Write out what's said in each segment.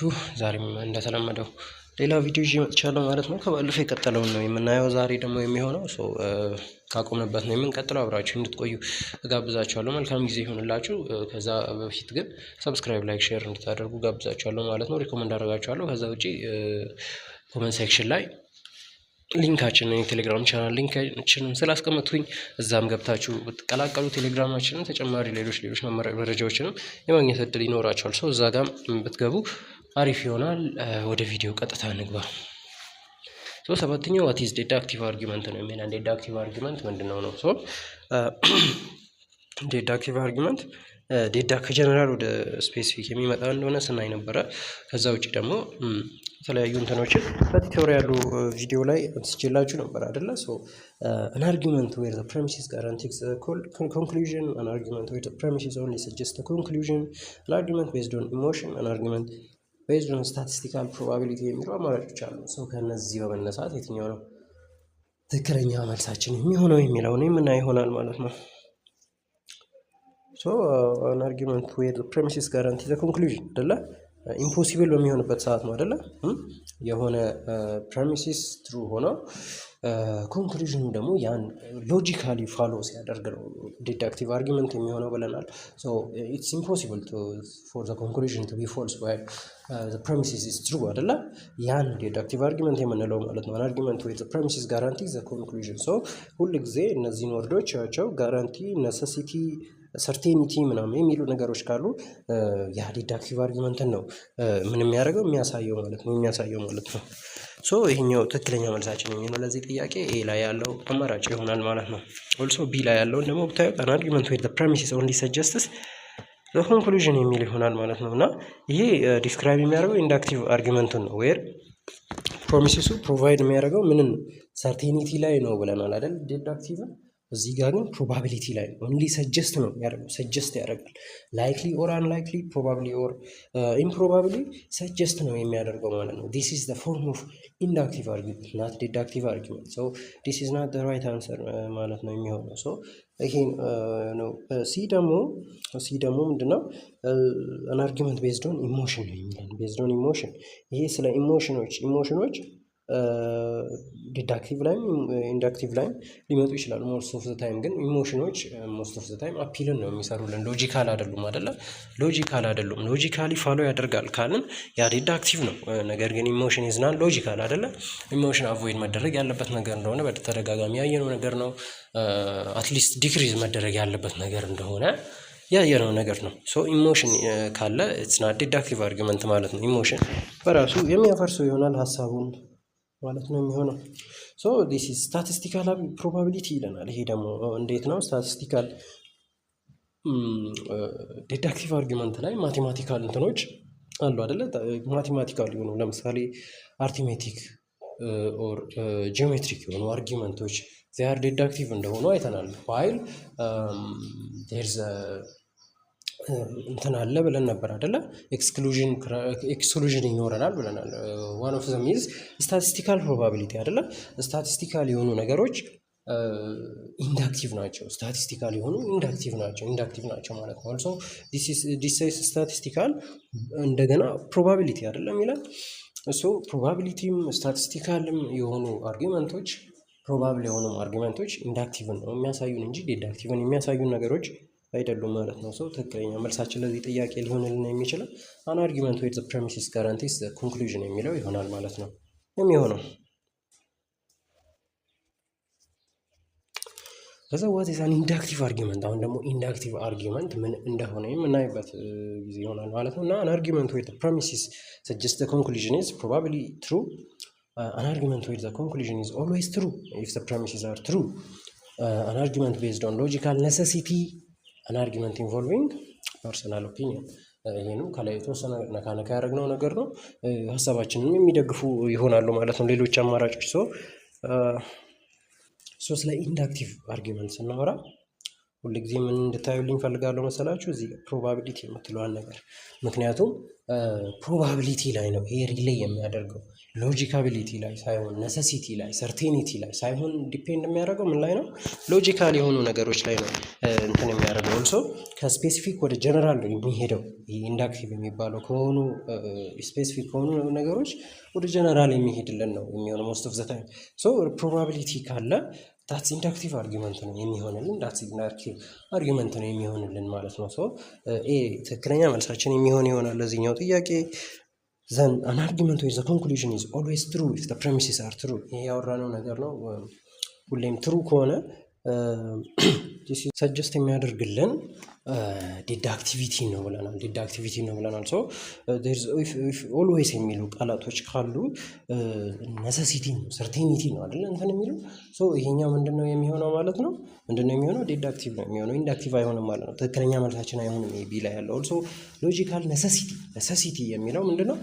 ናችሁ? ዛሬም እንደተለመደው ሌላ ቪዲዮ ይዤ መጥቻለሁ ማለት ነው። ከባለፈው የቀጠለውን ነው የምናየው። ዛሬ ደግሞ የሚሆነው ካቆምንበት ነው የምንቀጥለው። አብራችሁ እንድትቆዩ እጋብዛችኋለሁ። መልካም ጊዜ ይሁንላችሁ። ከዛ በፊት ግን ሰብስክራይብ፣ ላይክ፣ ሼር እንድታደርጉ ጋብዛችኋለሁ ማለት ነው። ሪኮመንድ አደርጋችኋለሁ። ከዛ ውጪ ኮመንት ሴክሽን ላይ ሊንካችንን የቴሌግራም ቻናል ሊንካችንን ስላስቀመጥኩኝ እዛም ገብታችሁ ብትቀላቀሉ ቴሌግራማችንን ተጨማሪ ሌሎች መረጃዎችንም የማግኘት እድል ይኖራችኋል። እዛ ጋም ብትገቡ አሪፍ ይሆናል። ወደ ቪዲዮ ቀጥታ እንግባ። ሰባተኛው ዋት ኢዝ ዴዳክቲቭ አርጊመንት ነው የሚለን። ዴዳክቲቭ አርጊመንት ምንድነው ነው? ዴዳክቲቭ አርጊመንት ዴዳ ከጀነራል ወደ ስፔሲፊክ የሚመጣ እንደሆነ ስናይ ነበረ። ከዛ ውጭ ደግሞ የተለያዩ እንትኖችን በቱቶሪያሉ ቪዲዮ ላይ አንስቼላችሁ ነበር አይደለ? an argument where the premises guarantees the conclusion, an argument where the premises only suggest the conclusion, an argument based on emotion, an argument based on statistical probability የሚሉ አማራጮች አሉ። ከነዚህ በመነሳት የትኛው ነው ትክክለኛ መልሳችን የሚሆነው የሚለውን የምናየው ይሆናል ማለት ነው። an argument where the premises guarantee the conclusion አይደለ? ኢምፖሲብል በሚሆንበት ሰዓት ነው አይደለ? የሆነ ፕሬሚሲስ ትሩ ሆኖ ኮንክሉዥኑ ደግሞ ያን ሎጂካሊ ፎሎ ሲያደርግ ነው ዲዳክቲቭ አርጊመንት የሚሆነው ብለናል። ኢትስ ኢምፖሲብል ፎር ዘ ኮንክሉዥን ቱ ቢ ፎልስ ዋይል ዘ ፕሬሚሲስ ኢዝ ትሩ አይደለ? ያን ዲዳክቲቭ አርጊመንት የምንለው ማለት ነው። አን አርጊመንት ዊዝ ዘ ፕሬሚሲስ ጋራንቲ ዘ ኮንክሉዥን። ሁል ጊዜ እነዚህን ወርዶች ያቸው ጋራንቲ፣ ኔሴሲቲ፣ ሰርቴኒቲ ምናምን የሚሉ ነገሮች ካሉ ያ ዲዳክቲቭ አርጊመንትን ነው ምን የሚያደርገው የሚያሳየው ማለት ነው። ይሄኛው ትክክለኛ መልሳችን የሚሆነው ለዚህ ጥያቄ ኤ ላይ ያለው አማራጭ ይሆናል ማለት ነው። ኦልሶ ቢ ላይ ያለውን ደግሞ ብታዩት አን አርጊመንት ዊዝ ዘ ፕሬሚሲስ ኦንሊ ሰጀስትስ ዘ ኮንክሉዥን የሚል ይሆናል ማለት ነው። እና ይሄ ዲስክራይብ የሚያደርገው ኢንዳክቲቭ አርጊመንቱን ነው። ዌር ፕሮሚሲሱ ፕሮቫይድ የሚያደርገው ምንን ሰርቴኒቲ ላይ ነው ብለናል አይደል? ዲዳክቲቭ እዚህ ጋር ግን ፕሮባቢሊቲ ላይ ነው። ኦንሊ ሰጀስት ነው የሚያደርገው፣ ሰጀስት ያደርጋል። ላይክሊ ኦር አንላይክሊ፣ ፕሮባብሊ ኦር ኢምፕሮባብሊ ሰጀስት ነው የሚያደርገው ማለት ነው። ዲስ ኢዝ ዘ ፎርም ኦፍ ኢንዳክቲቭ አርጊመንት ናት ዲዳክቲቭ አርጊመንት። ዲስ ኢዝ ናት ዘ ራይት አንሰር ማለት ነው የሚሆነው። ይሄ ነው። ሲ ደግሞ ምንድነው? አን አርጊመንት ቤዝድ ኦን ኢሞሽን ነው የሚለን። ቤዝድ ኦን ኢሞሽን፣ ይሄ ስለ ኢሞሽኖች ዲዳክቲቭ ላይም ኢንዳክቲቭ ላይም ሊመጡ ይችላሉ። ሞስት ኦፍ ዘ ታይም ግን ኢሞሽኖች ሞስት ኦፍ ዘ ታይም አፒልን ነው የሚሰሩልን። ሎጂካል አይደሉም አይደለ? ሎጂካሊ ፎሎ ያደርጋል ካልን ያ ዲዳክቲቭ ነው። ነገር ግን ኢሞሽን ይዝናል ሎጂካል አይደለ? ኢሞሽን አቮይድ መደረግ ያለበት ነገር እንደሆነ በተደጋጋሚ ያየነው ነገር ነው። አትሊስት ዲክሪዝ መደረግ ያለበት ነገር እንደሆነ ያየነው ነገር ነው። ኢሞሽን ካለ ኢትስ ናት ዲዳክቲቭ አርጊመንት ማለት ነው። ኢሞሽን በራሱ የሚያፈርሰው ይሆናል ሀሳቡን ማለት ነው የሚሆነው። ዲስ ኢዝ ስታቲስቲካል ፕሮባቢሊቲ ይለናል። ይሄ ደግሞ እንዴት ነው? ስታቲስቲካል ዲዳክቲቭ አርጊመንት ላይ ማቴማቲካል እንትኖች አሉ አይደለ? ማቴማቲካል የሆኑ ለምሳሌ አርቲሜቲክ ኦር ጂኦሜትሪክ የሆኑ አርጊመንቶች ዚያር ዲዳክቲቭ እንደሆኑ አይተናል። ዋይል ዴርዝ እንትን አለ ብለን ነበር አይደለ? ኤክስክሉዥን ይኖረናል ብለናል። ዋን ኦፍ ዘም ኢዝ ስታቲስቲካል ፕሮባቢሊቲ አይደለ? ስታቲስቲካል የሆኑ ነገሮች ኢንዳክቲቭ ናቸው። ስታቲስቲካል የሆኑ ኢንዳክቲቭ ናቸው ማለት ነው። ኦልሶ ዲስ ኢዝ ስታቲስቲካል እንደገና ፕሮባቢሊቲ አይደለም ይላል። ፕሮባቢሊቲም ስታቲስቲካልም የሆኑ አርጊመንቶች ፕሮባብል የሆኑ አርጊመንቶች ኢንዳክቲቭን ነው የሚያሳዩን እንጂ ዲዳክቲቭን የሚያሳዩን ነገሮች አይደሉም ማለት ነው። ትክክለኛ መልሳችን ለዚህ ጥያቄ ሊሆንልን የሚችለው አን አርጊመንት ዊዝ ዘ ፕሬሚሲስ ጋራንቲስ ዘ ኮንክሉዥን የሚለው ይሆናል ማለት ነው የሚሆነው። ከዛ ዋት ኢዝ አን ኢንዳክቲቭ አርጊመንት። አሁን ደግሞ ኢንዳክቲቭ አርጊመንት ምን እንደሆነ የምናይበት ጊዜ ይሆናል ማለት ነው። እና አን አርጊመንት ዊዝ ዘ ፕሬሚሲስ ሰጀስት ዘ ኮንክሉዥን ኢዝ ፕሮባብሊ ትሩ። አን አርጊመንት ዊዝ ዘ ኮንክሉዥን ኢዝ ኦልዌይስ ትሩ ኢፍ ዘ ፕሬሚሲስ አር ትሩ። አን አርጊመንት ቤዝድ ኦን ሎጂካል ኔሴሲቲ፣ አን አርጊመንት ኢንቮልቪንግ ፐርሰናል ኦፒኒየን። ይሄንም ከላይ የተወሰነ ነካ ያደረግነው ነገር ነው። ሀሳባችንን የሚደግፉ ይሆናሉ ማለት ነው ሌሎች አማራጮች። ስለ ኢንዳክቲቭ አርጊመንት ስናወራ ሁልጊዜ ምን እንድታዩልኝ ፈልጋለሁ መሰላችሁ? እዚህ ፕሮባቢሊቲ የምትለዋን ነገር። ምክንያቱም ፕሮባቢሊቲ ላይ ነው ይሄ ሪሌይ የሚያደርገው ሎጂካቢሊቲ ላይ ሳይሆን ነሰሲቲ ላይ ሰርቴኒቲ ላይ ሳይሆን ዲፔንድ የሚያደርገው ምን ላይ ነው? ሎጂካል የሆኑ ነገሮች ላይ ነው እንትን የሚያደርገው። ኦልሶ ከስፔሲፊክ ወደ ጀነራል የሚሄደው ይሄ ኢንዳክቲቭ የሚባለው ከሆኑ ስፔሲፊክ ከሆኑ ነገሮች ወደ ጀነራል የሚሄድልን ነው የሚሆነው ሞስት ኦፍ ዘ ታይም። ሶ ፕሮባቢሊቲ ካለ ዳትስ ኢንዳክቲቭ አርጊመንት ነው የሚሆንልን። ዳትስ ኢንዳክቲቭ አርጊመንት ነው የሚሆንልን ማለት ነው። ሶ ትክክለኛ መልሳችን የሚሆን ይሆናል ለዚህኛው ጥያቄ። ዘን አን አርጊመንት ዊዝ ዘ ኮንክሉዥን ኢዝ ኦልዌይስ ትሩ ኢፍ ዘ ፕሬሚሲስ አር ትሩ። ይሄ ያወራነው ነገር ነው። ሁሌም ትሩ ከሆነ ሰጀስት የሚያደርግልን ዲዳክቲቪቲ ነው ብለናል። ዲዳክቲቪቲ ነው ብለናል። ሶ ኦልዌይስ የሚሉ ቃላቶች ካሉ ነሰሲቲ ነው ሰርቴኒቲ ነው አይደለ እንትን የሚሉ ሶ ይሄኛው ምንድን ነው የሚሆነው ማለት ነው? ምንድን ነው የሚሆነው? ዲዳክቲቭ ነው የሚሆነው። ኢንዳክቲቭ አይሆንም ማለት ነው። ትክክለኛ መልሳችን አይሆንም። ቢ ላይ ያለው ኦልሶ ሎጂካል ነሰሲቲ የሚለው ምንድን ነው?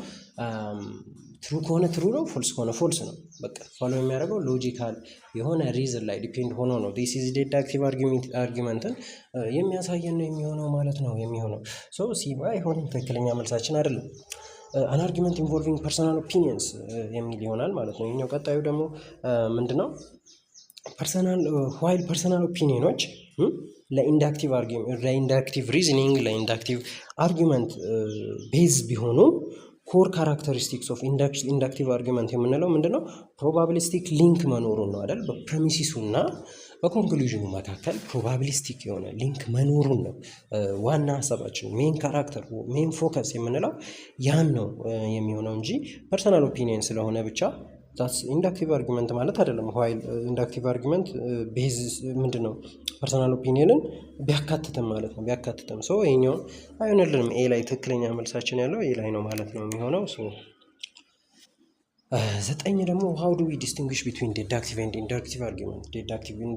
ትሩ ከሆነ ትሩ ነው፣ ፎልስ ከሆነ ፎልስ ነው። በቃ ፎሎ የሚያደርገው ሎጂካል የሆነ ሪዝን ላይ ዲፔንድ ሆኖ ነው። ዲስ ኢዝ ዲዳክቲቭ አርጊመንትን የሚያሳየን ነው የሚሆነው ማለት ነው የሚሆነው። ሶ ሲ አይሆንም፣ ትክክለኛ መልሳችን አይደለም። አን አርጊመንት ኢንቮልቪንግ ፐርሰናል ኦፒኒየንስ የሚል ይሆናል ማለት ነው። ይሄኛው ቀጣዩ ደግሞ ምንድነው? ፐርሰናል ኦፒኒየኖች ለኢንዳክቲቭ ሪዝኒንግ ለኢንዳክቲቭ አርጊመንት ቤዝ ቢሆኑ ኮር ካራክተሪስቲክስ ኦፍ ኢንዳክቲቭ አርጊመንት የምንለው ምንድነው? ፕሮባቢሊስቲክ ሊንክ መኖሩን ነው አይደል? በፕሬሚሲሱ እና በኮንክሉዥኑ መካከል ፕሮባቢሊስቲክ የሆነ ሊንክ መኖሩን ነው ዋና ሀሳባችን። ሜን ካራክተር ሜን ፎከስ የምንለው ያን ነው የሚሆነው እንጂ ፐርሰናል ኦፒኒየን ስለሆነ ብቻ ኢንዳክቲቭ አርጊመንት ማለት አይደለም። ዋይል ኢንዳክቲቭ አርጊመንት ቤዝ ምንድን ነው? ፐርሰናል ኦፒኒየንን ቢያካትትም ማለት ነው። ቢያካትትም ሶ ይሄኛውን አይሆንልንም። ኤ ላይ ትክክለኛ መልሳችን ያለው ኤ ላይ ነው ማለት ነው የሚሆነው። ሶ 9 ደግሞ ሃው ዱ ዊ ዲስቲንጉሽ ቢትዊን ዲዳክቲቭ ኤንድ ኢንዳክቲቭ አርጊመንት።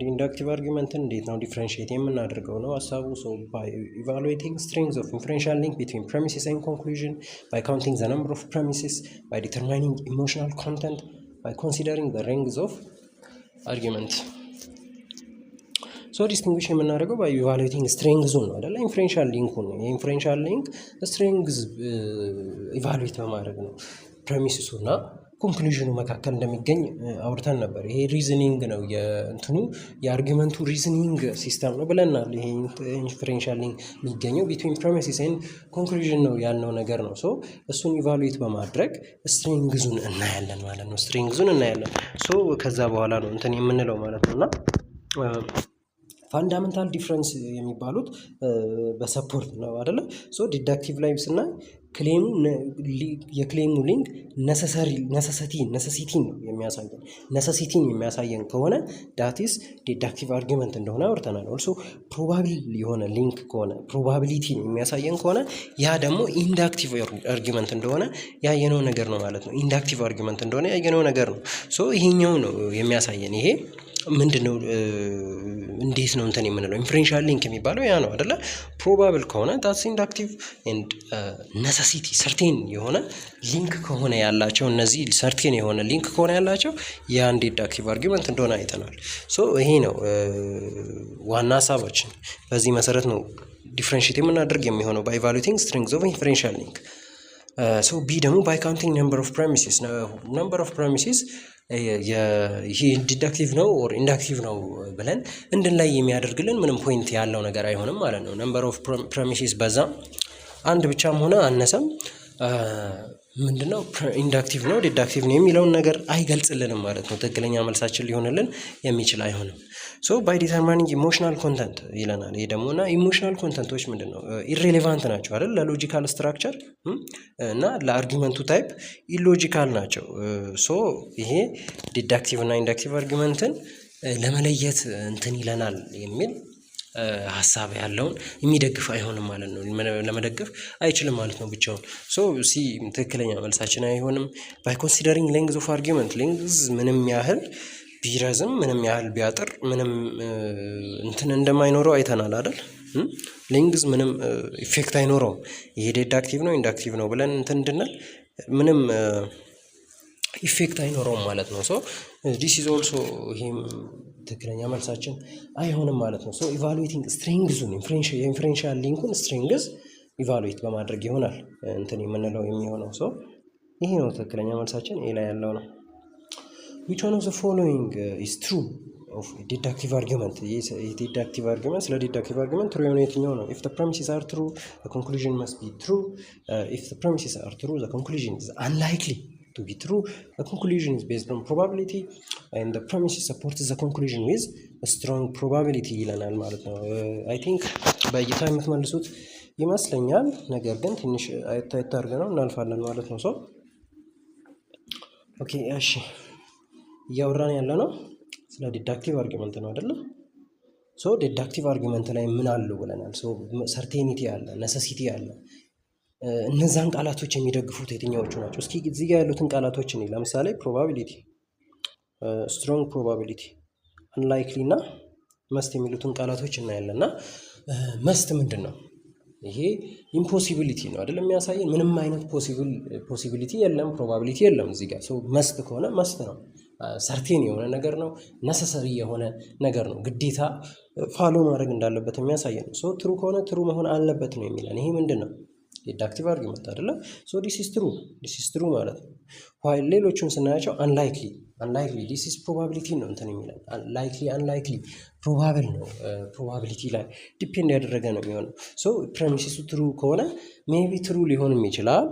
ኢንዳክቲቭ አርጊመንትን እንዴት ነው ዲፍረንሺየት የምናደርገው ነው ሀሳቡ። ሶ ባይ ኢቫሉዌቲንግ ስትሬንግዝ ኦፍ ኢንፈረንሻል ሊንክ ቢትዊን ፕሬሚሲስ ኤንድ ኮንክሉዥን፣ ባይ ካውንቲንግ ዘ ነምበር ኦፍ ፕሬሚሲስ፣ ባይ ዲተርማይኒንግ ኢሞሽናል ኮንተንት፣ by considering the ranges of argument. ሶ ዲስቲንጉሽ የምናደርገው ባይ ኢቫሉዌቲንግ ስትሬንግዙን ነው አይደለ? ኢንፈረንሻል ሊንኩን ነው። የኢንፈረንሻል ሊንክ ስትሬንግዝ ኢቫሉዌት በማድረግ ነው ፕሬሚሲሱ እና ኮንክሉዥኑ መካከል እንደሚገኝ አውርተን ነበር። ይሄ ሪዝኒንግ ነው የእንትኑ የአርጊመንቱ ሪዝኒንግ ሲስተም ነው ብለናል። ይሄ ኢንፈረንሻል ሊንክ የሚገኘው ቢትዊን ፕሬሚሲስ ኤንድ ኮንክሉዥን ነው ያልነው ነገር ነው። ሶ እሱን ኢቫሉዌት በማድረግ ስትሬንግዙን እናያለን ማለት ነው። ስትሬንግዙን እናያለን። ሶ ከዛ በኋላ ነው እንትን የምንለው ማለት ነው። እና ፋንዳሜንታል ዲፍረንስ የሚባሉት በሰፖርት ነው አይደለ? ሶ ዲዳክቲቭ ላይ ስናይ የክሌሙ ሊንክ ነሰሲቲን ነው የሚያሳየን። ነሰሲቲን የሚያሳየን ከሆነ ዳቲስ ዲዳክቲቭ አርጊመንት እንደሆነ አውርተናል። ኦልሶ ፕሮባብል የሆነ ሊንክ ከሆነ ፕሮባቢሊቲን የሚያሳየን ከሆነ ያ ደግሞ ኢንዳክቲቭ አርጊመንት እንደሆነ ያየነው ነገር ነው ማለት ነው። ኢንዳክቲቭ አርጊመንት እንደሆነ ያየነው ነገር ነው። ሶ ይሄኛው ነው የሚያሳየን። ይሄ ምንድን ነው? እንዴት ነው እንትን የምንለው? ኢንፈረንሻል ሊንክ የሚባለው ያ ነው አይደለ? ፕሮባብል ከሆነ ዳትስ ኢንዳክቲቭ ኤንድ ነሰሲቲ ሰርቴን የሆነ ሊንክ ከሆነ ያላቸው እነዚህ ሰርቴን የሆነ ሊንክ ከሆነ ያላቸው የአንድ ዲዳክቲቭ አርጊመንት እንደሆነ አይተናል። ሶ ይሄ ነው ዋና ሀሳባችን። በዚህ መሰረት ነው ዲፍረንሺየት የምናደርግ የሚሆነው ባይ ኢቫሉዌቲንግ ስትሬንግዝ ኦፍ ኢንፈረንሻል ሊንክ። ሶ ቢ ደግሞ ባይ ካውንቲንግ ነምበር ኦፍ ፕሬሚሲስ። ነምበር ኦፍ ፕሬሚሲስ ይሄ ዲዳክቲቭ ነው ኦር ኢንዳክቲቭ ነው ብለን እንድንላይ የሚያደርግልን ምንም ፖይንት ያለው ነገር አይሆንም ማለት ነው። ነምበር ኦፍ ፕሬሚሲስ በዛም አንድ ብቻም ሆነ አነሰም ምንድነው ኢንዳክቲቭ ነው ዲዳክቲቭ ነው የሚለውን ነገር አይገልጽልንም ማለት ነው። ትክክለኛ መልሳችን ሊሆንልን የሚችል አይሆንም። ሶ ባይ ዲተርማይኒንግ ኢሞሽናል ኮንተንት ይለናል። ይሄ ደግሞ እና ኢሞሽናል ኮንተንቶች ምንድነው? ኢሬሌቫንት ናቸው አይደል? ለሎጂካል ስትራክቸር እና ለአርጊመንቱ ታይፕ ኢሎጂካል ናቸው። ሶ ይሄ ዲዳክቲቭ እና ኢንዳክቲቭ አርጊመንትን ለመለየት እንትን ይለናል የሚል ሀሳብ ያለውን የሚደግፍ አይሆንም ማለት ነው። ለመደገፍ አይችልም ማለት ነው ብቻውን። ሶ ሲ ትክክለኛ መልሳችን አይሆንም። ባይ ኮንሲደሪንግ ሌንግዝ ኦፍ አርጊመንት። ሌንግዝ ምንም ያህል ቢረዝም ምንም ያህል ቢያጥር ምንም እንትን እንደማይኖረው አይተናል አይደል? ሌንግዝ ምንም ኢፌክት አይኖረውም። ይሄ ዲዳክቲቭ ነው ኢንዳክቲቭ ነው ብለን እንትን እንድንል ምንም ኢፌክት አይኖረውም ማለት ነው። ሶ ዲስ ኢዝ ኦልሶ ይሄም ትክክለኛ መልሳችን አይሆንም ማለት ነው። ሶ ኢቫሉዌቲንግ ስትሪንግዙን የኢንፍሬንሻል ሊንኩን ስትሪንግዝ ኢቫሉዌት በማድረግ ይሆናል እንትን የምንለው የሚሆነው። ሶ ይሄ ነው ትክክለኛ መልሳችን ኤ ላይ ያለው ነው። which one of the following is true of deductive argument? deductive argument ስለ deductive argument true የሆነ የትኛው ነው? if the premises are true the conclusion must be true. If the premises are true the conclusion is unlikely to be true. The conclusion is based on probability and the premises supports the conclusion with a strong probability ይለናል ማለት ነው። I think በእይታ የምትመልሱት ይመስለኛል። ነገር ግን ትንሽ አይታይታ አድርገን ነው እናልፋለን ማለት ነው። ሶ ኦኬ እሺ እያወራን ያለ ነው ስለ ዲዳክቲቭ አርጊመንት ነው አይደለ? ሶ ዲዳክቲቭ አርጊመንት ላይ ምን አለው ብለናል። ሶ ሰርቴኒቲ አለ፣ ነሰሲቲ አለ። እነዛን ቃላቶች የሚደግፉት የትኛዎቹ ናቸው? እስኪ እዚህ ጋር ያሉትን ቃላቶች እኔ ለምሳሌ ፕሮባቢሊቲ፣ ስትሮንግ ፕሮባቢሊቲ፣ አንላይክሊ እና መስት የሚሉትን ቃላቶች እናያለን። እና መስት ምንድን ነው? ይሄ ኢምፖሲቢሊቲ ነው አይደል? የሚያሳየን ምንም አይነት ፖሲቢሊቲ የለም፣ ፕሮባቢሊቲ የለም እዚህ ጋር። ሶ መስት ከሆነ መስት ነው፣ ሰርቴን የሆነ ነገር ነው፣ ነሰሰሪ የሆነ ነገር ነው፣ ግዴታ ፋሎ ማድረግ እንዳለበት የሚያሳየን ነው። ሶ ትሩ ከሆነ ትሩ መሆን አለበት ነው የሚለን። ይሄ ምንድን ነው? ዲዳክቲቭ አርጊመንት አይደለ? ሶ ዲስ ኢዝ ትሩ ማለት ነው። ዋይል ሌሎቹን ስናያቸው አንላይክሊ ዲስ ኢዝ ፕሮባቢሊቲ ነው እንትን የሚለን። ላይክሊ አንላይክሊ ፕሮባብል ነው፣ ፕሮባቢሊቲ ላይ ዲፔንድ ያደረገ ነው የሚሆነው። ሶ ፕሬሚሲሱ ትሩ ከሆነ ሜቢ ትሩ ሊሆንም ይችላል፣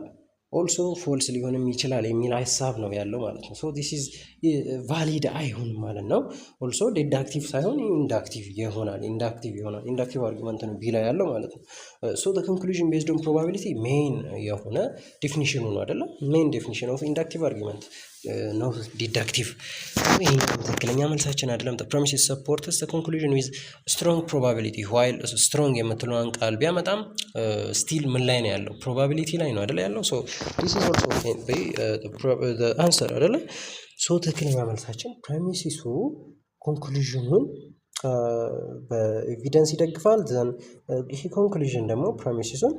ኦልሶ ፎልስ ሊሆንም ይችላል የሚል ሀሳብ ነው ያለው ማለት ነው። ሶ ዲስ ኢዝ ቫሊድ አይሆንም ማለት ነው። ኦልሶ ዲዳክቲቭ ሳይሆን ኢንዳክቲቭ ይሆናል። ኢንዳክቲቭ አርጊመንት ነው ቢ ላይ ያለው ማለት ነው። ሶ ዘ ኮንክሉዥን ቤዝድ ኦን ፕሮባቢሊቲ ሜይን የሆነ ዴፊኒሽኑ ነው አይደለ? ሜይን ዴፊኒሽን ኦፍ ኢንዳክቲቭ አርጊመንት ነው ዲዳክቲቭ። ይሄ ትክክለኛ መልሳችን አይደለም። ዘ ፕሬሚሲስ ሰፖርትስ ዘ ኮንክሉዥን ዊዝ ስትሮንግ ፕሮባቢሊቲ። ዋይል ስትሮንግ የምትለውን ቃል ቢያመጣም ስቲል ምን ላይ ነው ያለው? ፕሮባቢሊቲ ላይ ነው አይደለ ያለው። ሶ ዲስ ኢዝ ኦልሶ ዘ አንሰር አይደለ? ሶ ትክክለኛ መልሳችን ፕሬሚሲሱ ኮንክሉዥኑን በኤቪደንስ ይደግፋል። ዘን ይሄ ኮንክሉዥን ደግሞ ፕሬሚሲሱን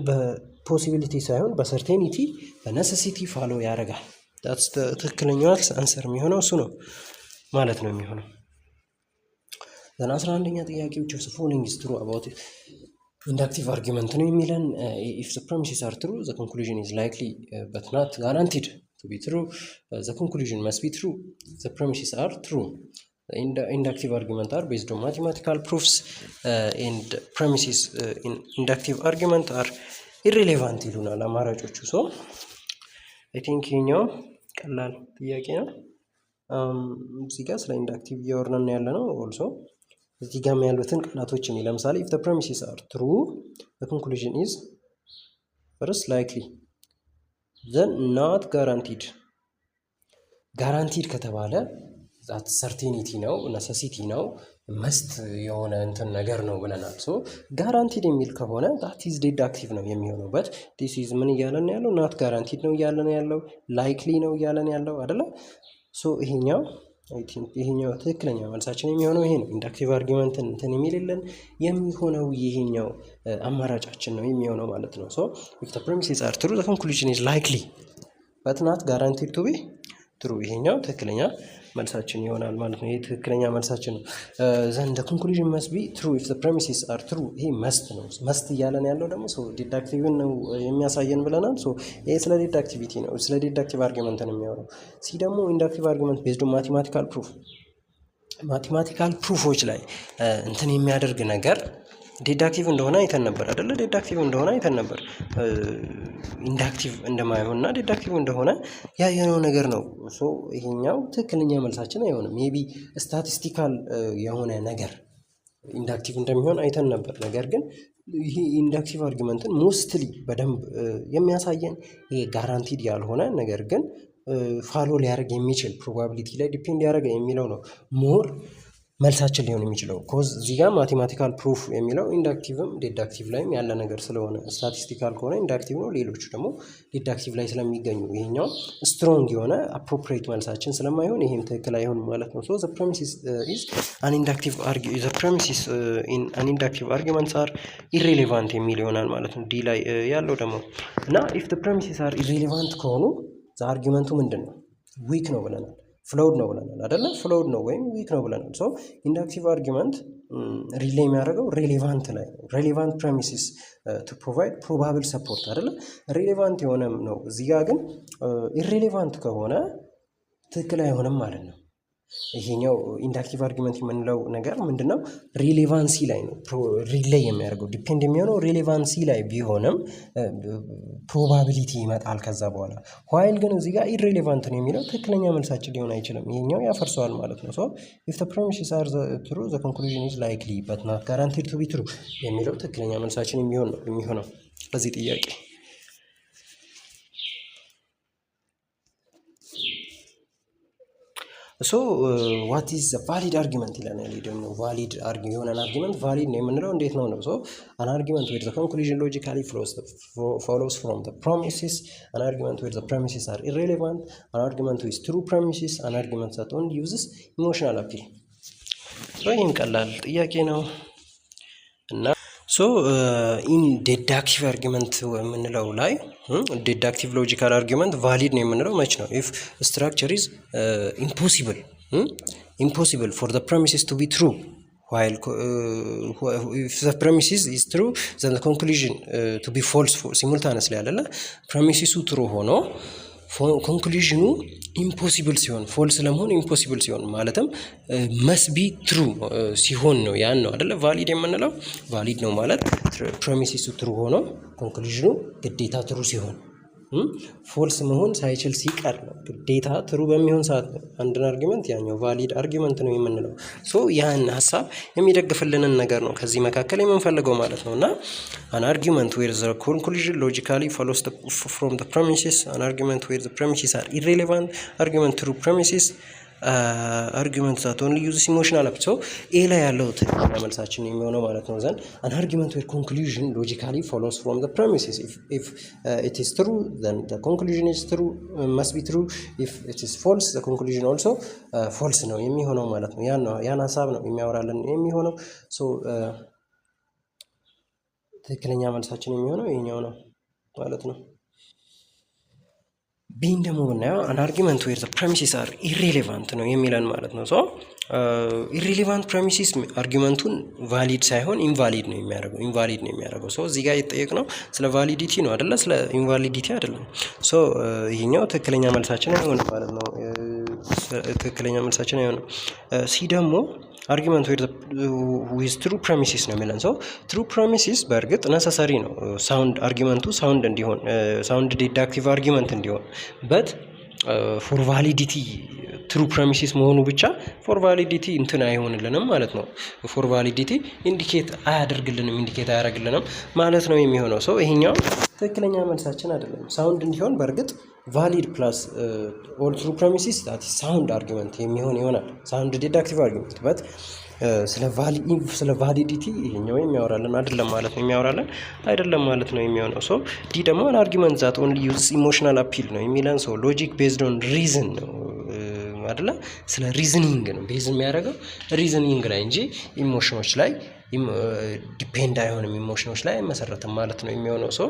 በፖሲቢሊቲ ሳይሆን በሰርቴኒቲ በነሰሲቲ ፋሎ ያደርጋል። ዳትስ ትክክለኛው አንሰር የሚሆነው እሱ ነው ማለት ነው የሚሆነው። ዘን 11ኛ ጥያቄ which of the following is true about ኢንዳክቲቭ አርጊመንት ነው የሚለን። if the premises are true the conclusion is likely but not guaranteed to be true. The conclusion must be true. The premises are true. Inductive argument are based on mathematical proofs and premises in inductive argument are irrelevant ይሉናል አማራጮቹ። ሶ አይ ቲንክ ይሄኛው ቀላል ጥያቄ ነው። እዚህ ጋር ስለ ኢንዳክቲቭ እያወራን ያለ ነው። ኦልሶ እዚህ ጋር ያሉትን ቃላቶች እኔ ለምሳሌ if the premises are true the conclusion is first likely then not guaranteed. ጋራንቲድ ከተባለ ዛት ሰርቴኒቲ ነው፣ ነሰሲቲ ነው፣ መስት የሆነ እንትን ነገር ነው ብለናል። ሶ ጋራንቲድ የሚል ከሆነ ዛት ኢዝ ዲዳክቲቭ ነው የሚሆነው። በት ዲስ ኢዝ ምን እያለን ያለው? ናት ጋራንቲድ ነው እያለን ያለው፣ ላይክሊ ነው እያለን ያለው አይደለ? ሶ ይሄኛው አይ ቲንክ ይሄኛው ትክክለኛ መልሳችን የሚሆነው ይሄ ነው። ኢንዳክቲቭ አርጊመንትን እንትን የሚልልን የሚሆነው ይሄኛው አማራጫችን ነው የሚሆነው ማለት ነው። ሶ if the premises are true the conclusion is likely but not guaranteed to be true. ይሄኛው ትክክለኛ መልሳችን ይሆናል ማለት ነው። ይሄ ትክክለኛ መልሳችን ነው። then the conclusion must be true if the premises are true. ይሄ መስት ነው። መስት እያለን ያለው ደግሞ ሶ ዲዳክቲቭን ነው የሚያሳየን ብለናል። ሶ ይሄ ስለ ዲዳክቲቪቲ ነው፣ ስለ ዲዳክቲቭ አርጊመንት ነው የሚያወራው። ሲ ደግሞ ኢንዳክቲቭ አርጊመንት ቤዝድ ኦን ማቴማቲካል ፕሩፍ። ማቴማቲካል ፕሩፎች ላይ እንትን የሚያደርግ ነገር ዲዳክቲቭ እንደሆነ አይተን ነበር አይደለ? ዲዳክቲቭ እንደሆነ አይተን ነበር። ኢንዳክቲቭ እንደማይሆን እና ዲዳክቲቭ እንደሆነ ያየነው ነገር ነው። ሶ ይሄኛው ትክክለኛ መልሳችን አይሆንም። ሜቢ ስታቲስቲካል የሆነ ነገር ኢንዳክቲቭ እንደሚሆን አይተን ነበር። ነገር ግን ይሄ ኢንዳክቲቭ አርጊመንትን ሞስትሊ በደንብ የሚያሳየን ይሄ ጋራንቲድ ያልሆነ ነገር ግን ፋሎ ሊያደርግ የሚችል ፕሮባቢሊቲ ላይ ዲፔንድ ያደረገ የሚለው ነው ሞር መልሳችን ሊሆን የሚችለው። ኮዝ እዚህ ጋር ማቴማቲካል ፕሩፍ የሚለው ኢንዳክቲቭም ዲዳክቲቭ ላይም ያለ ነገር ስለሆነ ስታቲስቲካል ከሆነ ኢንዳክቲቭ ነው፣ ሌሎቹ ደግሞ ዲዳክቲቭ ላይ ስለሚገኙ ይሄኛው ስትሮንግ የሆነ አፕሮፕሪየት መልሳችን ስለማይሆን ይሄም ትክክል አይሆንም ማለት ነው። ሶ the premises is an inductive the premises in an inductive arguments are irrelevant የሚል ይሆናል ማለት ነው ዲ ላይ ያለው ደግሞ እና if the premises are irrelevant ከሆኑ አርጊመንቱ ምንድን ነው? ዊክ ነው ብለናል። ፍሎውድ ነው ብለናል አይደለ? ፍሎውድ ነው ወይም ዊክ ነው ብለናል። ሶ ኢንዳክቲቭ አርጊመንት ሪሌይ የሚያደርገው ሬሌቫንት ላይ ነው። ሬሌቫንት ፕሬሚሲስ ቱ ፕሮቫይድ ፕሮባብል ሰፖርት አይደለ? ሬሌቫንት የሆነም ነው። እዚህ ጋር ግን ኢሬሌቫንት ከሆነ ትክክል አይሆንም ማለት ነው። ይሄኛው ኢንዳክቲቭ አርጊመንት የምንለው ነገር ምንድነው? ሪሌቫንሲ ላይ ነው ሪሌይ የሚያደርገው። ዲፔንድ የሚሆነው ሪሌቫንሲ ላይ ቢሆንም ፕሮባቢሊቲ ይመጣል ከዛ በኋላ። ዋይል ግን እዚህ ጋር ኢሬሌቫንት ነው የሚለው ትክክለኛ መልሳችን ሊሆን አይችልም። ይሄኛው ያፈርሰዋል ማለት ነው። ሶ ኢፍ ዘ ፕሬሚስስ አር ትሩ ዘ ኮንክሉዥን ኢዝ ላይክሊ በት ናት ጋራንቲድ ቱ ቢ ትሩ የሚለው ትክክለኛ መልሳችን የሚሆነው ለዚህ ጥያቄ። ሶ ዋት ኢዝ ዘ ቫሊድ አርጊመንት ይለናል። ደግሞ ቫሊድ የሆነን አርጊመንት ቫሊድ ነው የምንለው እንዴት ነው? ሶ አን አርጊመንት ዌር ዘ ኮንክሉዥን ሎጂካሊ ፎሎውስ ፍሮም ዘ ፕሮሚሲስ፣ አን አርጊመንት ዌር ዘ ፕሬሚሲስ አር ኢሬሌቫንት፣ አን አርጊመንት ዊዝ ትሩ ፕሬሚሲስ፣ አን አርጊመንት ዛት ኦንሊ ዩዝስ ኢሞሽናል አፒል። ይህም ቀላል ጥያቄ ነው እና ኢን ዴዳክቲቭ አርጊመንት የምንለው ላይ ዴዳክቲቭ ሎጂካል አርጊመንት ቫሊድ ነው የምንለው መች ነው? ኢፍ ስትራክቸር ኢዝ ኢምፖሲብል ፎር ዘ ፕሬሚሲስ ቱ ቢ ትሩ while if the premises is true then the conclusion to be false simultaneously አይደለ? ፕሬሚሲሱ ትሩ ሆኖ ኮንክሉዥኑ ኢምፖሲብል ሲሆን ፎልስ ለመሆን ኢምፖሲብል ሲሆን ማለትም መስቢ ትሩ ሲሆን ነው ያን ነው አይደለ ቫሊድ የምንለው። ቫሊድ ነው ማለት ፕሮሚሲሱ ትሩ ሆኖ ኮንክሉዥኑ ግዴታ ትሩ ሲሆን፣ ፎልስ መሆን ሳይችል ሲቀር ነው። ግዴታ ትሩ በሚሆን ሰዓት ነው አንድን አርጊመንት ያኛው ቫሊድ አርጊመንት ነው የምንለው። ሶ ያን ሀሳብ የሚደግፍልንን ነገር ነው ከዚህ መካከል የምንፈልገው ማለት ነው። እና አን አርጊመንት ዌር ዘ ኮንክሉዥን ሎጂካሊ ፎሎውስ ፍሮም ዘ ፕሬሚሲስ፣ አን አርጊመንት ዌር ዘ ፕሬሚሲስ አር ኢሬሌቫንት፣ አርጊመንት ትሩ ፕሬሚሲስ፣ አርጊመንት ዛት ኦንሊ ዩዝስ ኢሞሽናል አፒል። ሶ ኤ ላይ ያለው ትክክለኛ መልሳችን የሚሆነው ማለት ነው ዘንድ አን አርጊመንት ዌር ኮንክሉዥን ሎጂካሊ ፎሎውስ ፍሮም ዘ ፕሬሚሲስ ኢፍ ኢት ኢዝ ትሩ ዘን ዘ ኮንክሉዥን ኢዝ ትሩ መስት ቢ ትሩ ኢፍ ኢት ኢዝ ፎልስ ዘ ኮንክሉዥን ኦልሶ ፎልስ ነው የሚሆነው ማለት ነው። ያን ሀሳብ ነው የሚያወራልን የሚሆነው። ሶ ትክክለኛ መልሳችን የሚሆነው ይሄኛው ነው ማለት ነው። ቢን ደግሞ ብናየው አን አርጊመንት ዌር ዘ ፕሬሚሲስ አር ኢሬሌቫንት ነው የሚለን ማለት ነው። ሶ ኢሬሌቫንት ፕሬሚሲስ አርጊመንቱን ቫሊድ ሳይሆን ኢንቫሊድ ነው የሚያደርገው። ሶ እዚህ ጋር የተጠየቅነው ስለ ቫሊዲቲ ነው አይደለ? ስለ ኢንቫሊዲቲ አይደለም። ሶ ይሄኛው ትክክለኛ መልሳችን አይሆንም ማለት ነው። ትክክለኛ መልሳችን አይሆንም። ሲ ደግሞ አርጊመንት ዊዝ ትሩ ፕሬሚሲስ ነው የሚለን። ሰው ትሩ ፕሬሚሲስ በእርግጥ ነሰሰሪ ነው ሳውንድ አርጊመንቱ ሳውንድ እንዲሆን ሳውንድ ዲዳክቲቭ አርጊመንት እንዲሆን በት ፎር ቫሊዲቲ ትሩ ፕሬሚሲስ መሆኑ ብቻ ፎር ቫሊዲቲ እንትን አይሆንልንም ማለት ነው። ፎር ቫሊዲቲ ኢንዲኬት አያደርግልንም ማለት ነው የሚሆነው። ሰው ይሄኛው ትክክለኛ መልሳችን አይደለም። ሳውንድ እንዲሆን በእርግጥ ቫሊድ ፕላስ ኦል ትሩ ፕሬሚሲስ ዳት ሳውንድ አርጊመንት የሚሆን ይሆናል። ሳውንድ ዲዳክቲቭ አርጊመንት በት ስለ ቫሊዲቲ ይሄኛው የሚያወራልን አይደለም ማለት ነው አይደለም የሚሆነው። ሶ ዲ ደግሞ አን አርጊመንት ዛት ኦንሊ ዩዝስ ኢሞሽናል አፒል ነው የሚለን። ሶ ሎጂክ ቤዝድ ኦን ሪዝን ነው አይደለ? ስለ ሪዝኒንግ ነው ቤዝ የሚያደርገው ሪዝኒንግ ላይ እንጂ ኢሞሽኖች ላይ ዲፔንድ አይሆንም፣ ኢሞሽኖች ላይ አይመሰረትም ማለት ነው የሚሆነው። ሶ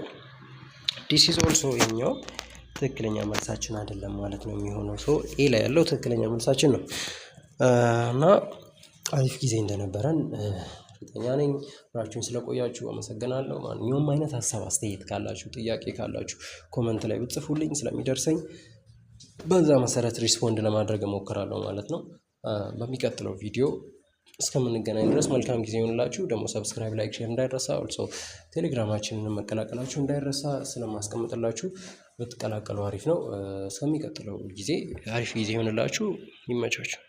ዲስ ኢዝ ኦልሶ ይሄኛው ትክክለኛ መልሳችን አይደለም ማለት ነው የሚሆነው። ሶ ኤ ላይ ያለው ትክክለኛ መልሳችን ነው እና አሪፍ ጊዜ እንደነበረን እርግጠኛ ነኝ። አብራችሁን ስለቆያችሁ አመሰግናለሁ። ማንኛውም አይነት ሀሳብ አስተያየት ካላችሁ ጥያቄ ካላችሁ ኮመንት ላይ ብትጽፉልኝ ስለሚደርሰኝ በዛ መሰረት ሪስፖንድ ለማድረግ እሞክራለሁ ማለት ነው። በሚቀጥለው ቪዲዮ እስከምንገናኝ ድረስ መልካም ጊዜ ይሆንላችሁ። ደግሞ ሰብስክራይብ፣ ላይክ፣ ሼር እንዳይረሳ። ኦልሶ ቴሌግራማችንን መቀላቀላችሁ እንዳይረሳ ስለማስቀምጥላችሁ ብትቀላቀሉ አሪፍ ነው። እስከሚቀጥለው ጊዜ አሪፍ ጊዜ ይሆንላችሁ። ይመቻችሁ።